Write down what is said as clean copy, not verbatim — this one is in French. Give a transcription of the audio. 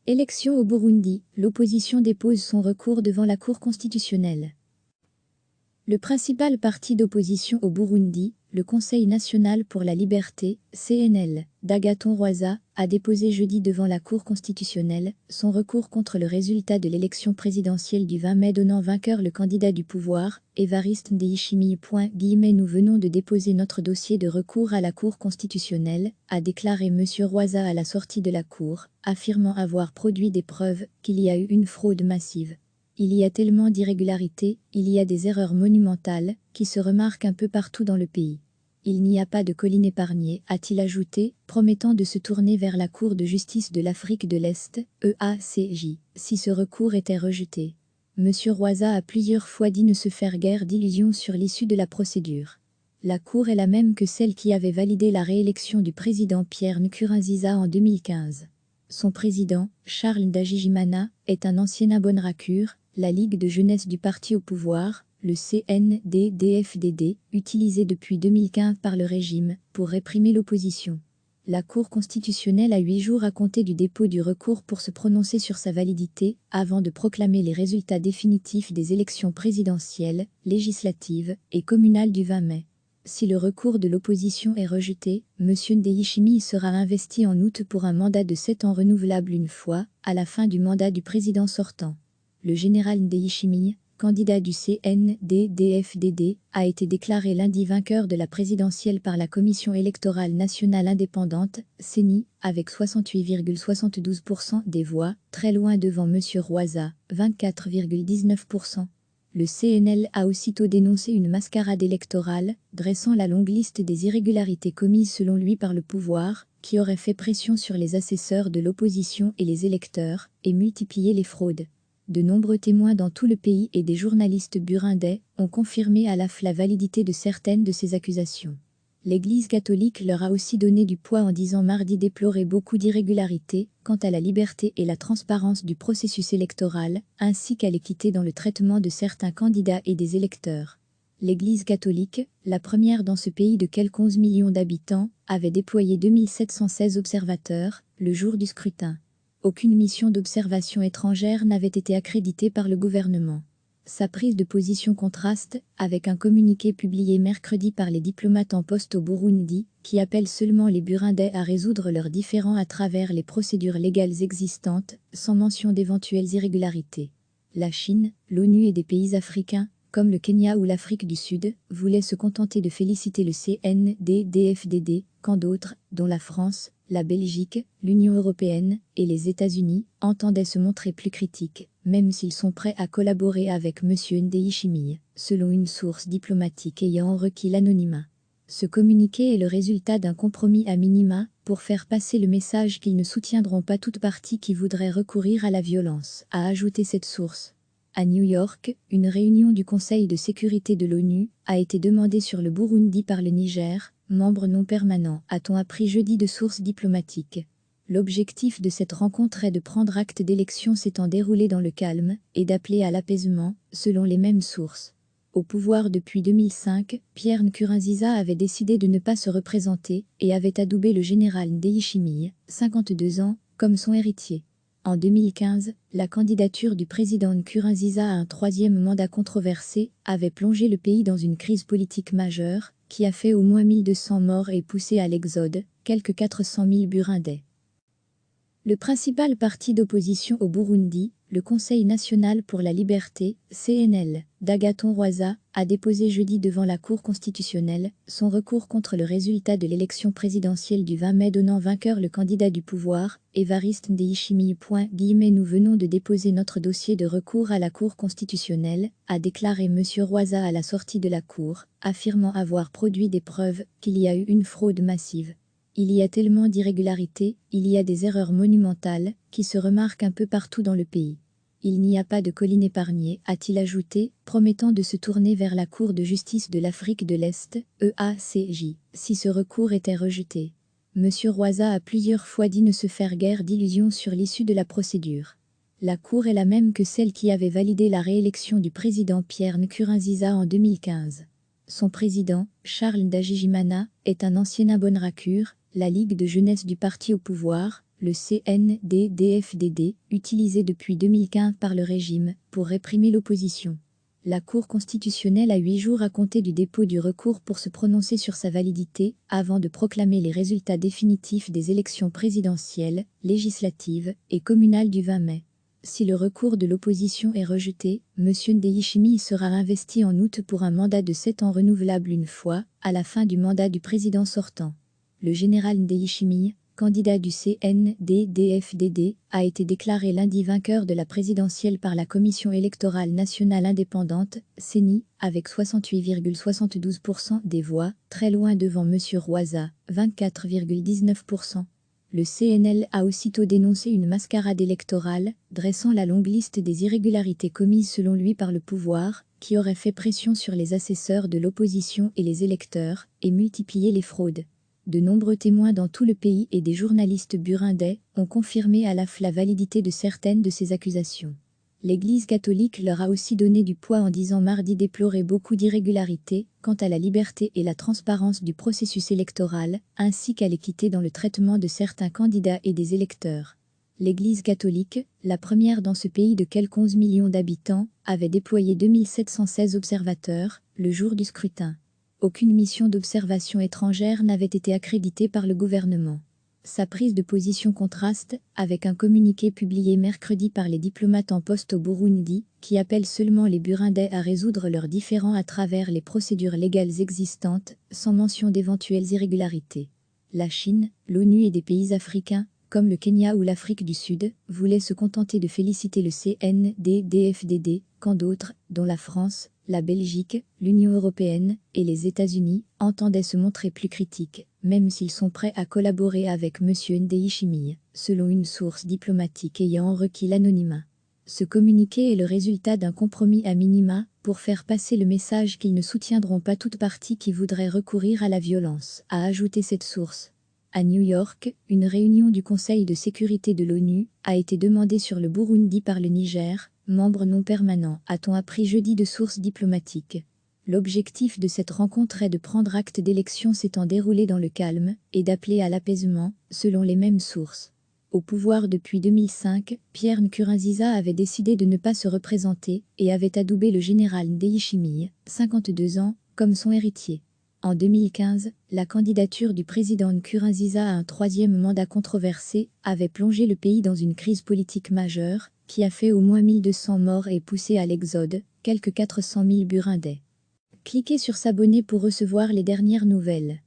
Élection au Burundi, l'opposition dépose son recours devant la Cour constitutionnelle. Le principal parti d'opposition au Burundi, le Conseil national pour la liberté, CNL, d'Agathon Rwasa, a déposé jeudi devant la Cour constitutionnelle son recours contre le résultat de l'élection présidentielle du 20 mai donnant vainqueur le candidat du pouvoir, Évariste Ndayishimiye. Nous venons de déposer notre dossier de recours à la Cour constitutionnelle, a déclaré M. Rwasa à la sortie de la Cour, affirmant avoir produit des preuves qu'il y a eu une fraude massive. Il y a tellement d'irrégularités, il y a des erreurs monumentales, qui se remarquent un peu partout dans le pays. Il n'y a pas de colline épargnée, a-t-il ajouté, promettant de se tourner vers la Cour de justice de l'Afrique de l'Est, EACJ, si ce recours était rejeté. M. Rwasa a plusieurs fois dit ne se faire guère d'illusions sur l'issue de la procédure. La Cour est la même que celle qui avait validé la réélection du président Pierre Nkurunziza en 2015. Son président, Charles Ndagijimana, est un ancien Imbonerakure, la ligue de jeunesse du parti au pouvoir, le CNDD-FDD, utilisé depuis 2015 par le régime pour réprimer l'opposition. La Cour constitutionnelle a 8 jours à compter du dépôt du recours pour se prononcer sur sa validité, avant de proclamer les résultats définitifs des élections présidentielles, législatives et communales du 20 mai. Si le recours de l'opposition est rejeté, M. Ndayishimiye sera investi en août pour un mandat de 7 ans renouvelable une fois, à la fin du mandat du président sortant. Le général Ndayishimiye, candidat du CNDD-FDD, a été déclaré lundi vainqueur de la présidentielle par la Commission électorale nationale indépendante, CENI, avec 68,72% des voix, très loin devant M. Rwasa, 24,19%. Le CNL a aussitôt dénoncé une mascarade électorale, dressant la longue liste des irrégularités commises selon lui par le pouvoir, qui aurait fait pression sur les assesseurs de l'opposition et les électeurs, et multiplié les fraudes. De nombreux témoins dans tout le pays et des journalistes burundais ont confirmé à la validité de certaines de ces accusations. L'Église catholique leur a aussi donné du poids en disant mardi déplorer beaucoup d'irrégularités quant à la liberté et la transparence du processus électoral, ainsi qu'à l'équité dans le traitement de certains candidats et des électeurs. L'Église catholique, la première dans ce pays de quelques 11 millions d'habitants, avait déployé 2716 observateurs le jour du scrutin. Aucune mission d'observation étrangère n'avait été accréditée par le gouvernement. Sa prise de position contraste avec un communiqué publié mercredi par les diplomates en poste au Burundi, qui appellent seulement les Burundais à résoudre leurs différends à travers les procédures légales existantes, sans mention d'éventuelles irrégularités. La Chine, l'ONU et des pays africains, comme le Kenya ou l'Afrique du Sud, voulaient se contenter de féliciter le CNDD-FDD, quand d'autres, dont la France, la Belgique, l'Union européenne et les États-Unis, entendaient se montrer plus critiques, même s'ils sont prêts à collaborer avec M. Ndayishimiye, selon une source diplomatique ayant requis l'anonymat. Ce communiqué est le résultat d'un compromis à minima, pour faire passer le message qu'ils ne soutiendront pas toute partie qui voudrait recourir à la violence, a ajouté cette source. À New York, une réunion du Conseil de sécurité de l'ONU a été demandée sur le Burundi par le Niger, membre non permanent, a-t-on appris jeudi de sources diplomatiques. L'objectif de cette rencontre est de prendre acte d'élections s'étant déroulées dans le calme et d'appeler à l'apaisement, selon les mêmes sources. Au pouvoir depuis 2005, Pierre Nkurunziza avait décidé de ne pas se représenter et avait adoubé le général Ndayishimiye, 52 ans, comme son héritier. En 2015, la candidature du président Nkurunziza à un 3e mandat controversé avait plongé le pays dans une crise politique majeure, qui a fait au moins 1200 morts et poussé à l'exode, quelques 400 000 Burundais. Le principal parti d'opposition au Burundi, le Conseil national pour la liberté, CNL, d'Agathon Rwasa, a déposé jeudi devant la Cour constitutionnelle son recours contre le résultat de l'élection présidentielle du 20 mai donnant vainqueur le candidat du pouvoir, Évariste Ndayishimiye. Nous venons de déposer notre dossier de recours à la Cour constitutionnelle, a déclaré M. Rwasa à la sortie de la Cour, affirmant avoir produit des preuves qu'il y a eu une fraude massive. Il y a tellement d'irrégularités, il y a des erreurs monumentales, qui se remarquent un peu partout dans le pays. Il n'y a pas de colline épargnée, a-t-il ajouté, promettant de se tourner vers la Cour de justice de l'Afrique de l'Est, EACJ, si ce recours était rejeté. M. Rwasa a plusieurs fois dit ne se faire guère d'illusions sur l'issue de la procédure. La Cour est la même que celle qui avait validé la réélection du président Pierre Nkurunziza en 2015. Son président, Charles Ndagijimana, est un ancien Imbonerakure, la ligue de jeunesse du parti au pouvoir, le CNDD-FDD, utilisé depuis 2015 par le régime pour réprimer l'opposition. La Cour constitutionnelle a 8 jours à compter du dépôt du recours pour se prononcer sur sa validité, avant de proclamer les résultats définitifs des élections présidentielles, législatives et communales du 20 mai. Si le recours de l'opposition est rejeté, M. Ndayishimiye sera investi en août pour un mandat de 7 ans renouvelable une fois, à la fin du mandat du président sortant. Le général Ndayishimiye, candidat du CNDD-FDD, a été déclaré lundi vainqueur de la présidentielle par la Commission électorale nationale indépendante, CENI, avec 68,72% des voix, très loin devant M. Rwaza, 24,19%. Le CNL a aussitôt dénoncé une mascarade électorale, dressant la longue liste des irrégularités commises selon lui par le pouvoir, qui aurait fait pression sur les assesseurs de l'opposition et les électeurs, et multiplié les fraudes. De nombreux témoins dans tout le pays et des journalistes burundais ont confirmé à la validité de certaines de ces accusations. L'Église catholique leur a aussi donné du poids en disant mardi déplorer beaucoup d'irrégularités quant à la liberté et la transparence du processus électoral, ainsi qu'à l'équité dans le traitement de certains candidats et des électeurs. L'Église catholique, la première dans ce pays de quelques 11 millions d'habitants, avait déployé 2716 observateurs le jour du scrutin. Aucune mission d'observation étrangère n'avait été accréditée par le gouvernement. Sa prise de position contraste avec un communiqué publié mercredi par les diplomates en poste au Burundi, qui appellent seulement les Burundais à résoudre leurs différends à travers les procédures légales existantes, sans mention d'éventuelles irrégularités. La Chine, l'ONU et des pays africains, comme le Kenya ou l'Afrique du Sud, voulaient se contenter de féliciter le CNDD-FDD, quand d'autres, dont la France, la Belgique, l'Union européenne et les États-Unis, entendaient se montrer plus critiques, même s'ils sont prêts à collaborer avec M. Ndayishimiye, selon une source diplomatique ayant requis l'anonymat. Ce communiqué est le résultat d'un compromis à minima, pour faire passer le message qu'ils ne soutiendront pas toute partie qui voudrait recourir à la violence, a ajouté cette source. À New York, une réunion du Conseil de sécurité de l'ONU a été demandée sur le Burundi par le Niger, membre non permanent, a-t-on appris jeudi de sources diplomatiques. L'objectif de cette rencontre est de prendre acte d'élections s'étant déroulées dans le calme et d'appeler à l'apaisement, selon les mêmes sources. Au pouvoir depuis 2005, Pierre Nkurunziza avait décidé de ne pas se représenter et avait adoubé le général Ndayishimiye, 52 ans, comme son héritier. En 2015, la candidature du président Nkurunziza à un 3e mandat controversé avait plongé le pays dans une crise politique majeure, qui a fait au moins 1200 morts et poussé à l'exode, quelques 400 000 Burundais. Cliquez sur s'abonner pour recevoir les dernières nouvelles.